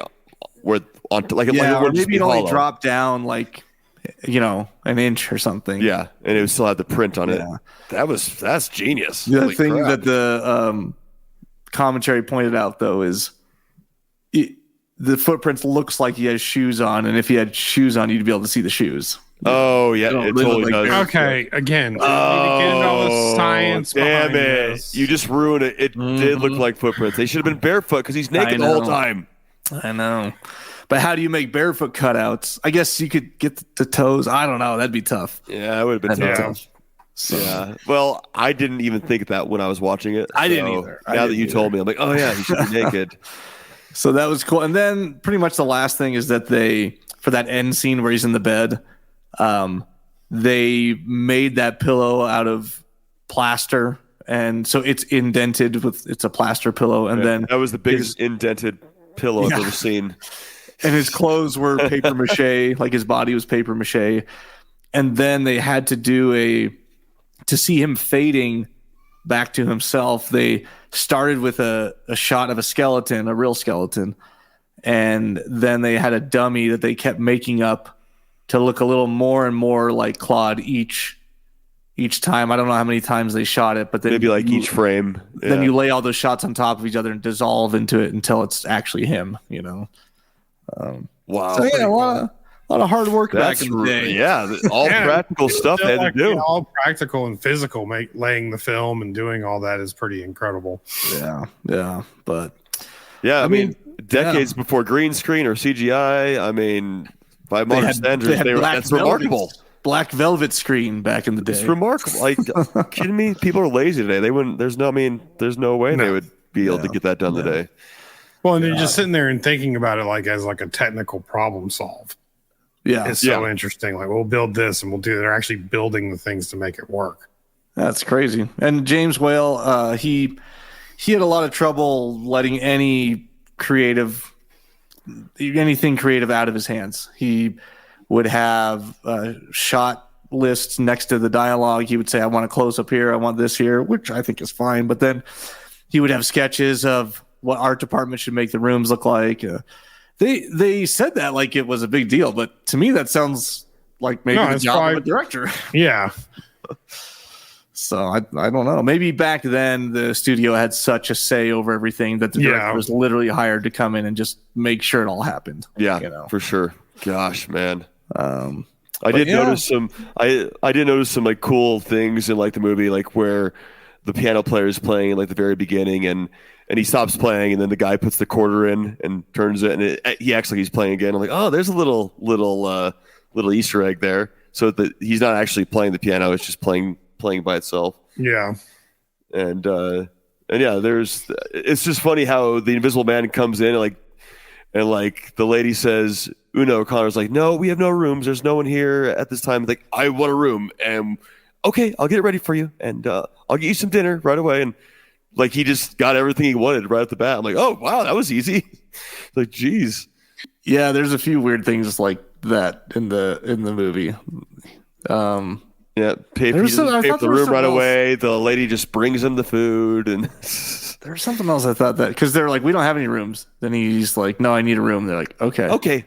or maybe it only dropped down like an inch or something. Yeah, and it would still have the print on it. That's genius. The Holy thing crap. that the commentary pointed out though is the footprints looks like he has shoes on, and if he had shoes on, you'd be able to see the shoes. Oh yeah, it totally does. Okay, again, we need to get into all the science. Damn behind it! this. You just ruined it. It did look like footprints. They should have been barefoot because he's naked the whole time. I know. But how do you make barefoot cutouts? I guess you could get the toes. I don't know. That'd be tough. Yeah, it would have been tough. So. Yeah. Well, I didn't even think of that when I was watching it. I didn't either. Now that you told me, I'm like, oh yeah, he should be naked. So that was cool. And then pretty much the last thing is that for that end scene where he's in the bed, they made that pillow out of plaster. And so it's indented it's a plaster pillow. And then that was the biggest indented pillow I've ever seen. And his clothes were paper mache, like his body was paper mache. And then they had to to see him fading back to himself, they started with a shot of a skeleton, a real skeleton. And then they had a dummy that they kept making up to look a little more and more like Claude each time. I don't know how many times they shot it, but then maybe like each frame. Yeah. Then you lay all those shots on top of each other and dissolve into it until it's actually him, Wow. So yeah, a lot of hard work back in the day. Yeah, all practical stuff they had to do. All practical and physical, laying the film and doing all that is pretty incredible. Yeah, but I mean decades before green screen or CGI. I mean, by modern standards, that's remarkable. Black velvet screen back in the day. It's remarkable. Like, kidding me? People are lazy today. They wouldn't. There's no way they would be able to get that done today. Well, and you're just sitting there and thinking about it as a technical problem solve. Yeah, it's so interesting. Like, we'll build this and we'll do. They're actually building the things to make it work. That's crazy. And James Whale, he had a lot of trouble letting anything creative out of his hands. He would have shot lists next to the dialogue. He would say, I want a close up here. I want this here, which I think is fine. But then he would have sketches of what art department should make the rooms look like. They said that like it was a big deal, but to me that sounds like maybe the job of a director. Yeah. So I don't know. Maybe back then the studio had such a say over everything that the director was literally hired to come in and just make sure it all happened. Yeah, for sure. Gosh, man. I did notice some like cool things in like the movie, like where the piano player is playing in like the very beginning and he stops playing and then the guy puts the quarter in and turns it and he acts like he's playing again. I'm like, oh, there's a little Easter egg there. So that he's not actually playing the piano; it's just playing by itself. Yeah. And it's just funny how the Invisible Man comes in and the lady says, Una O'Connor's like, no, we have no rooms. There's no one here at this time. Like, I want a room. And okay, I'll get it ready for you, and I'll get you some dinner right away. And like he just got everything he wanted right off the bat. I'm like, oh wow, that was easy. Like, geez. Yeah, there's a few weird things like that in the movie. Yeah, he doesn't pay for the room right away. The lady just brings him the food, and there's something else I thought that because they're like, we don't have any rooms. Then he's like, no, I need a room. They're like, okay.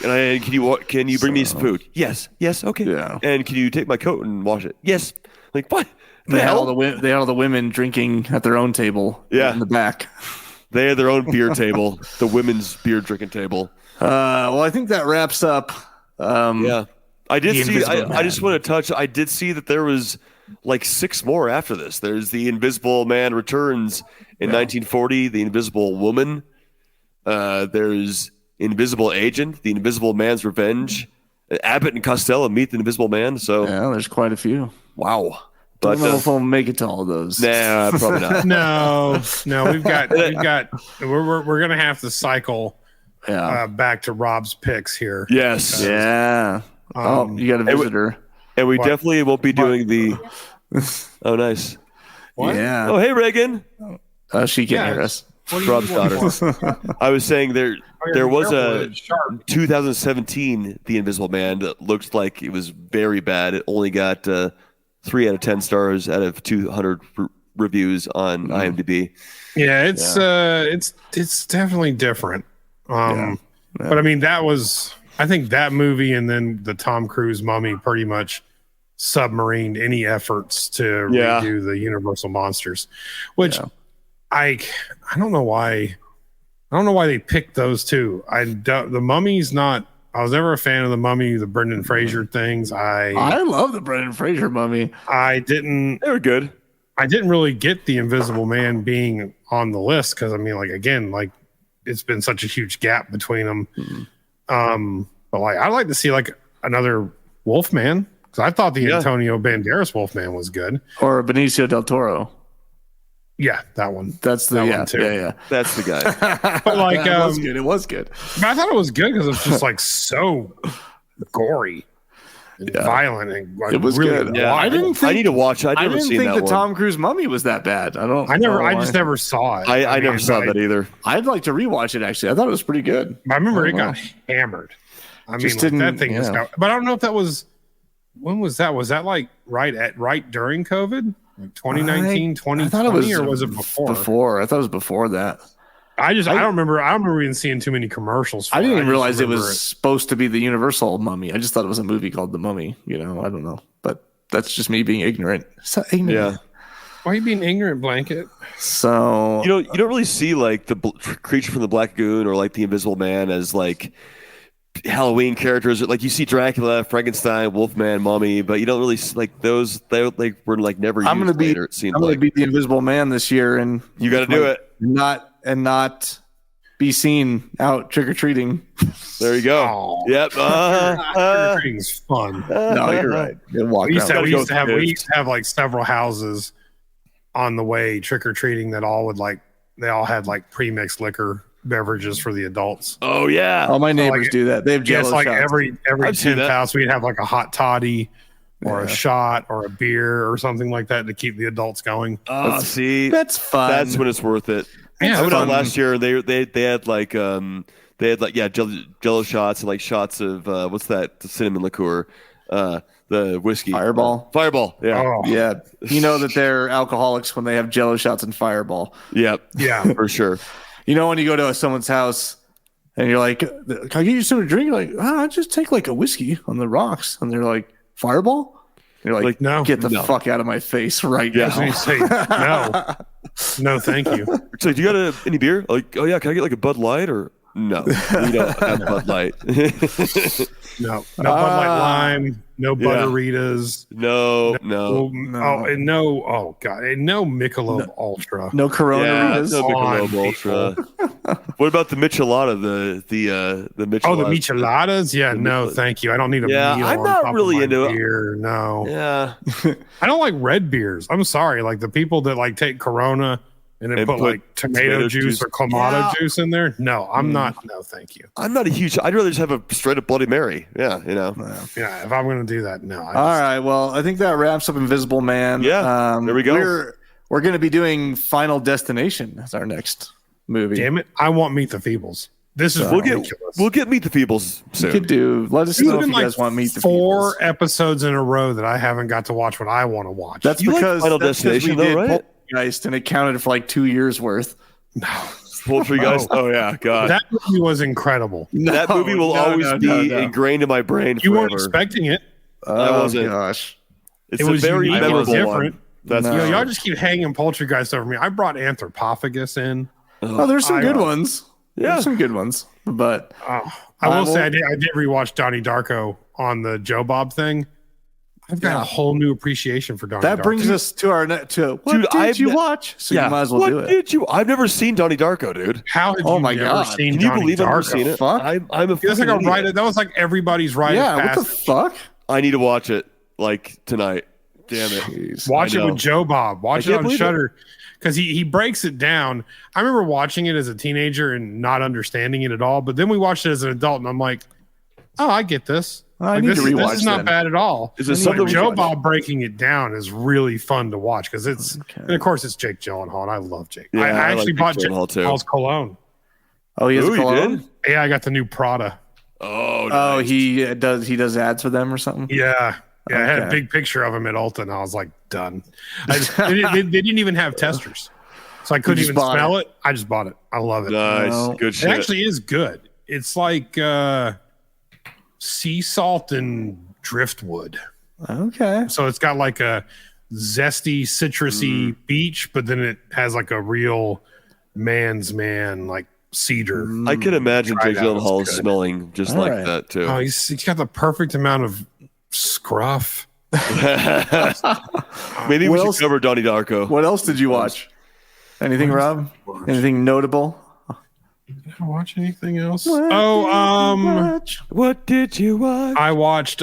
And can you bring me some food? Yes, okay. Yeah. And can you take my coat and wash it? Yes. Like what? They had all the women drinking at their own table. Yeah. In the back. They had their own beer table, the women's beer drinking table. Well, I think that wraps up. Yeah. I did see. I just want to touch. I did see that there was like 6 more after this. There's the Invisible Man Returns in 1940. The Invisible Woman. There's Invisible Agent. The Invisible Man's Revenge. Abbott and Costello meet the Invisible Man. So yeah, there's quite a few. Wow. But I don't know if I'll make it to all of those. Nah, probably not. No, we've got. We're gonna have to cycle back to Rob's picks here. Yes. Yeah. You got a visitor. And we definitely won't be doing the. Oh, nice. What? Yeah. Oh, hey, Reagan. She can't hear us. Rob's daughter. I was saying there was a 2017 The Invisible Man that looked like it was very bad. It only got 3 out of 10 stars out of 200 reviews on IMDb. Yeah, it's definitely different. But I mean, I think that movie and then the Tom Cruise Mummy pretty much submarined any efforts to redo the Universal monsters, which I don't know why. I don't know why they picked those two. The Mummy's not. I was never a fan of the Mummy, the Brendan Fraser things. I love the Brendan Fraser Mummy. They were good. I didn't really get the Invisible Man being on the list because I mean, like again, like it's been such a huge gap between them. But like I'd like to see like another Wolfman because I thought the Antonio Banderas Wolfman was good, or Benicio del Toro. Yeah, that one. That's the one too. Yeah. That's the guy. But like, it was good. But I thought it was good because it's just like so gory and violent and like, it was really good. Yeah, I need to watch. I didn't think the Tom Cruise Mummy was that bad. I just never saw it. I never saw that either. I'd like to rewatch it. Actually, I thought it was pretty good. I remember it got hammered. I mean, like, that thing is. But I don't know if that was. When was that? Was that like right during COVID? Like 2019, 2020, I thought it was, or was it before? I thought it was before that. I don't remember. I don't remember even seeing too many commercials. I didn't even realize it was supposed to be the Universal Mummy. I just thought it was a movie called The Mummy. I don't know, but that's just me being ignorant. So ignorant. Yeah. Why are you being ignorant, Blanket? So you don't really see like the creature from the Black Lagoon or like the Invisible Man as like Halloween characters. Like you see Dracula, Frankenstein, Wolfman, Mummy, but you don't really like those. They like were like never. I'm gonna be the Invisible Man this year, and you got to do it. Not be seen out trick or treating. There you go. Oh. Yep. Trick or treating's fun. No, you're right. We used to have like several houses on the way trick or treating that they all had like pre-mixed liquor beverages for the adults. Oh yeah. All my neighbors do that. They have Jello shots. Like every 10th house we'd have like a hot toddy or a shot or a beer or something like that to keep the adults going. Oh, see, that's fun. That's when it's worth it. Yeah, I went on last year. They had Jello shots and like shots of what's that? The cinnamon liqueur, the whiskey, Fireball. Yeah, yeah. You know that they're alcoholics when they have Jello shots and Fireball. Yep. Yeah, for sure. You know when you go to someone's house and you're like, "Can I get you something to drink?" You're like, I just take like a whiskey on the rocks, and they're like, "Fireball." And you're like, no, get the fuck out of my face right now. Yeah, say no, thank you. It's like, do you got any beer? Like, oh yeah, can I get like a Bud Light or no? We don't have Bud Light. No Bud Light Lime, no Butteritas, no. And no Michelob Ultra, no Corona-ritas. No Michelob Ultra. What about the Michelada? The Micheladas? Oh, the Micheladas? Yeah, no, thank you. I don't need a meal. I'm not really into beer. No. Yeah. I don't like red beers. I'm sorry. Like the people that like take Corona and then And put like tomato juice or clamato juice in there. No, I'm not. No, thank you. I'm not a huge. I'd rather just have a straight up Bloody Mary. Yeah, you know. Yeah, if I'm gonna do that, no. All right. Well, I think that wraps up Invisible Man. Yeah, there we go. We're going to be doing Final Destination as our next movie. Damn it! I want Meet the Feebles. This is ridiculous. We'll get Meet the Feebles soon. Let us know if you guys want Meet the Feebles. 4 episots in a row that I haven't got to watch what I want to watch. That's You like because Final that's because Destination, we did though, right? Poltergeist, and it counted for like 2 years worth. Poultry guys. Oh yeah, God. That movie was incredible. That movie will always be ingrained in my brain You forever. weren't expecting it. I wasn't. Gosh. It's It a was very unique. It was memorable different. one. That's You know, y'all just keep hanging Poltergeist over me. I brought Anthropophagus in. Oh, there's some good ones. Yeah. There's some good ones. But I will say I did rewatch Donnie Darko on the Joe Bob thing. I've got a whole new appreciation for Donnie Darko. that brings us to our to what Dude, did you watch? So you might as well what do it. did you? I've never seen Donnie Darko, dude. How had Oh you my never God. seen Can you Donnie believe I've never Darko? seen it? Fuck? I'm a That's like a fucking rite. idiot. That was like everybody's rite Yeah, of what the passage. fuck? I need to watch it like tonight. Damn it. Jeez. Watch I it know. with Joe Bob. Watch it can't on believe it. Shudder because he breaks it down. I remember watching it as a teenager and not understanding it at all. But then we watched it as an adult, and I'm like, oh, I get this. I Like, need this, to is, rewatch this is not then. bad at all. Is it And something we Joe watch? Bob breaking it down is really fun to watch because it's and of course it's Jake Gyllenhaal, and I love Jake. Yeah, I I like actually Jake bought Jake Gyllenhaal, too. Gyllenhaal's cologne. Oh, he has Ooh, a you cologne? did? Yeah, I got the new Prada. Oh, Oh, nice. he does ads for them or something? Yeah. Yeah, I had a Okay. big picture of him at Ulta, and I was like, done. They didn't even have testers, so I couldn't just even bought smell it. I just bought it. I love it. Nice. No. Good It shit. actually is good. It's like sea salt and driftwood. Okay. So it's got like a zesty, citrusy beach, but then it has like a real man's man, like cedar. I can imagine Try Jake it out. It's Gyllenhaal good. smelling just All like right. that too. Oh, he's got the perfect amount of scruff. Maybe What we else- should cover Donnie Darko. What else did you watch? Anything, Rob? Anything notable? Did I watch anything else? Watch. What did you watch? I watched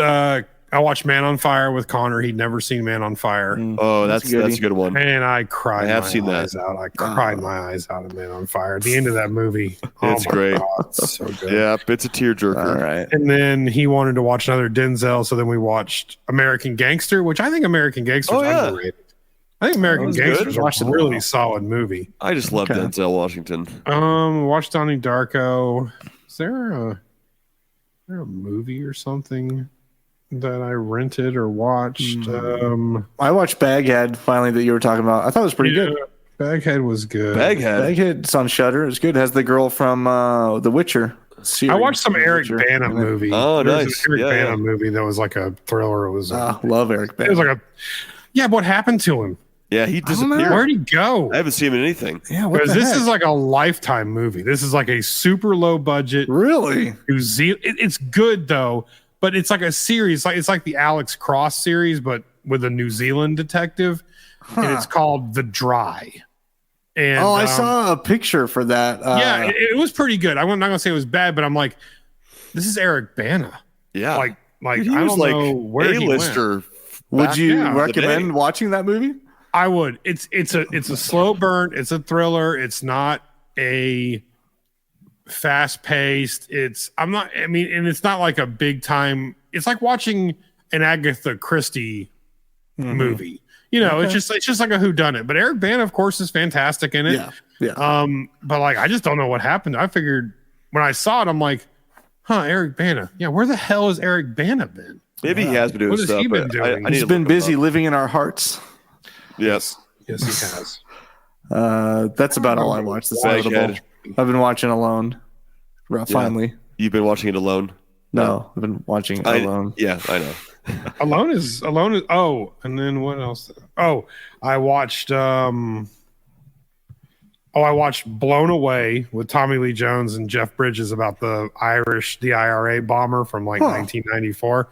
Man on Fire with Connor. He'd never seen Man on Fire. Oh, that's a goodie. a good one. And I cried. I have my seen that. eyes out. I cried my eyes out at Man on Fire. At the end of that movie, It's my great. God, it's so good. Yeah, it's a tearjerker. All right. And then he wanted to watch another Denzel, so then we watched American Gangster, which I think American Gangster is Oh, yeah. underrated. I think American was Gangster good. is Watched a it really all. solid movie. I just love Okay. Denzel Washington. Watched Donnie Darko. Is there a movie or something that I rented or watched? I watched Baghead finally that you were talking about. I thought it was pretty good. Baghead was good. Baghead. Baghead's on Shudder. It's good. It has the girl from The Witcher series. I watched some The Eric Witcher. Bana movie. Oh, There was nice. An Eric Yeah, Bana yeah. movie that was like a thriller. It was. Love Eric It Bana. was like a. Yeah, what happened to him? Yeah, he disappeared. Where'd he go? I haven't seen him in anything. Yeah, what Because the this heck? is like a Lifetime movie. This is like a super low budget Really? New Zealand. It's good though, but it's like a series. Like it's like the Alex Cross series, but with a New Zealand detective, and it's called The Dry. And I saw a picture for that. Yeah, it was pretty good. I'm not gonna say it was bad, but I'm like, this is Eric Bana. Yeah. Like Dude, he I was don't like know where he went. A-lister. Would you yeah, the recommend watching that movie? I would. It's a slow burn. It's a thriller. It's not a fast paced. And it's not like a big time. It's like watching an Agatha Christie movie. You know, it's just like a whodunit. But Eric Bana, of course, is fantastic in it. Yeah. But like I just don't know what happened. I figured when I saw it, I'm like, Eric Bana. Yeah, where the hell has Eric Bana been? Maybe he has been doing What has stuff. he been but doing? I need He's to been look him busy up. living in our hearts. Yes. Yes, he has. That's about all I watched this Baghead. notable. I've been watching Alone. Finally. You've been watching it alone? No, I've been watching Alone. Yeah, I know. Alone is oh, and then what else? Oh, I watched I watched Blown Away with Tommy Lee Jones and Jeff Bridges about the IRA bomber from like 1994.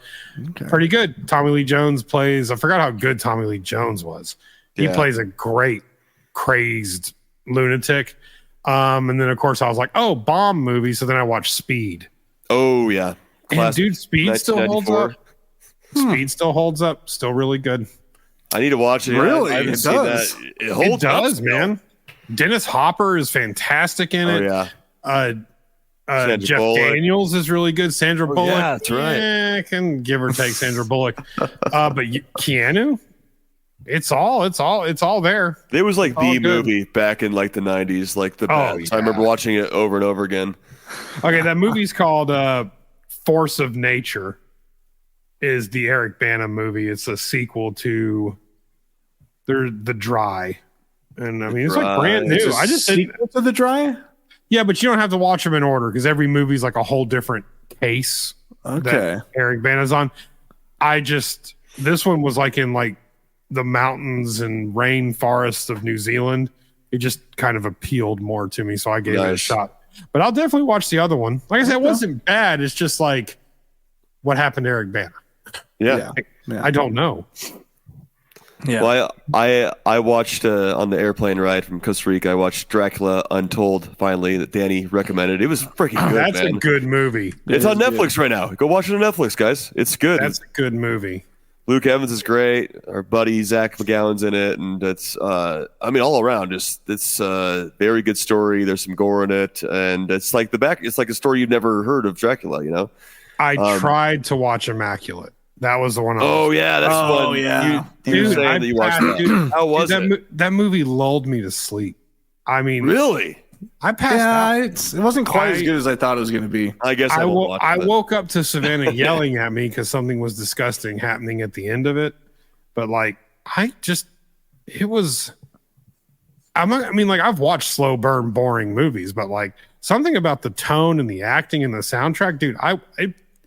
Okay. Pretty good. Tommy Lee Jones plays, I forgot how good Tommy Lee Jones was. He Yeah. plays a great crazed lunatic. And then of course I was like, oh, bomb movie. So then I watched Speed. Oh, yeah. And Classic dude, Speed still holds 1994. up. Speed still holds up. Still really good. I need to watch it. Really? I haven't It seen does. that. It holds It does, up, man. Dennis Hopper is fantastic in it. Oh yeah. Jeff Bullock. Daniels is really good. Sandra Bullock. Yeah, that's right. I can give or take Sandra Bullock. But Keanu, it's all there. It was like the good. movie back in like the 90s, like the best. I remember watching it over and over again. Okay, that movie's called Force of Nature. Is the Eric Bana movie? It's a sequel to The Dry, and I mean it's like brand new. I just sequel to The Dry. Yeah, but you don't have to watch them in order because every movie's like a whole different case. Okay. That Eric Bana's on. This one was like in like the mountains and rainforests of New Zealand. It just kind of appealed more to me, so I gave it a shot. But I'll definitely watch the other one. Like I said, it wasn't bad. It's just like what happened to Eric Bana. Yeah. I don't know. Yeah. Well, I watched on the airplane ride from Costa Rica. I watched Dracula Untold. Finally, that Danny recommended. It was freaking good. That's man. a good movie. It's on Netflix right now. Go watch it on Netflix, guys. It's good. That's a good movie. Luke Evans is great. Our buddy Zach McGowan's in it, and it's I mean all around it's a very good story. There's some gore in it, and it's like it's like a story you've never heard of Dracula. You know. I tried to watch Immaculate. That was the one. That's one. Yeah. You were saying that you watched that. Dude, How was it? That movie lulled me to sleep. I mean, Really? I passed out. It wasn't quite as good as I thought it was going to be. I guess I won't watch it. woke up to Savannah yelling at me because something was disgusting happening at the end of it. But like, it was. I mean, like I've watched slow burn, boring movies, but like something about the tone and the acting and the soundtrack, dude.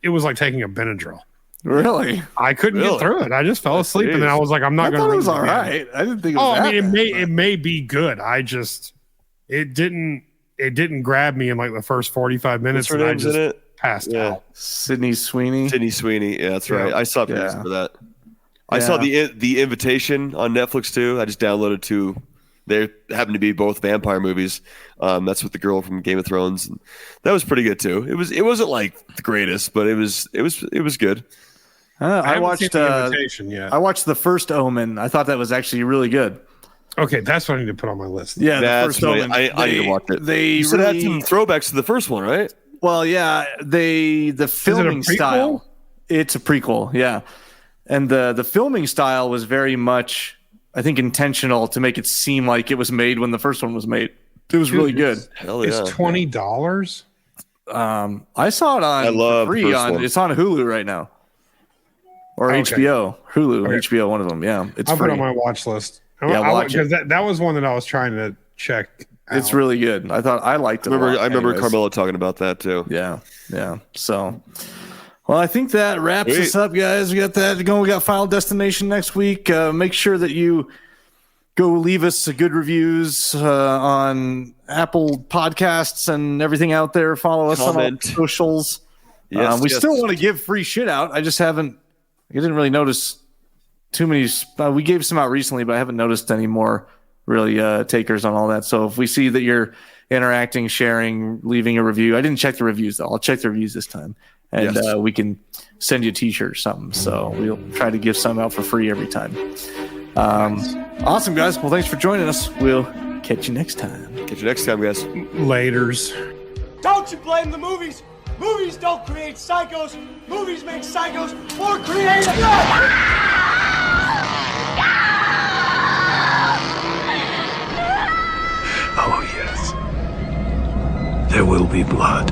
It was like taking a Benadryl. Really? I couldn't get through it. I just fell asleep, and then I was like, "I'm not going to." It was all right. I didn't think. It was it may be good. It didn't grab me in like the first 45 minutes, and I just passed out. Sydney Sweeney. Yeah, that's right. I saw pictures for that. I Yeah. saw the Invitation on Netflix too. I just downloaded two. They happen to be both vampire movies. That's with the girl from Game of Thrones. And that was pretty good too. It wasn't like the greatest, but it was good. I watched the Invitation yet. I watched The First Omen. I thought that was actually really good. Okay, that's what I need to put on my list. Yeah, That's The First right. Omen. I need to watch it. They said it had some throwbacks to the first one, right? Well, yeah, the filming prequel? style. It's a prequel, yeah, and the filming style was very much, I think, intentional to make it seem like it was made when the first one was made. It was really good. Hell yeah. It's $20. I saw it on I love the free first on. one. It's on Hulu right now, or Okay. HBO. Hulu, Okay. HBO, one of them. Yeah, it's I'll put free. it on my watch list. Yeah, watch it. Because that was one that I was trying to check. It's really good. I liked it. I a lot remember anyways. Carmelo talking about that too. Yeah. So, well, I think that wraps Sweet. us up, guys. We got that going. We got Final Destination next week. Make sure that you go leave us good reviews on Apple Podcasts and everything out there. Follow us on all socials. Yes, we yes. still want to give free shit out. I didn't really notice too many. We gave some out recently, but I haven't noticed any more really takers on all that. So if we see that you're interacting, sharing, leaving a review, I didn't check the reviews though. I'll check the reviews this time, and we can send you a t-shirt or something. So we'll try to give some out for free every time. Awesome, guys. Well, thanks for joining us. We'll catch you next time. Catch you next time, guys. Laters. Don't you blame the movies? Movies don't create psychos. Movies make psychos more creative. Oh, yes. There will be blood.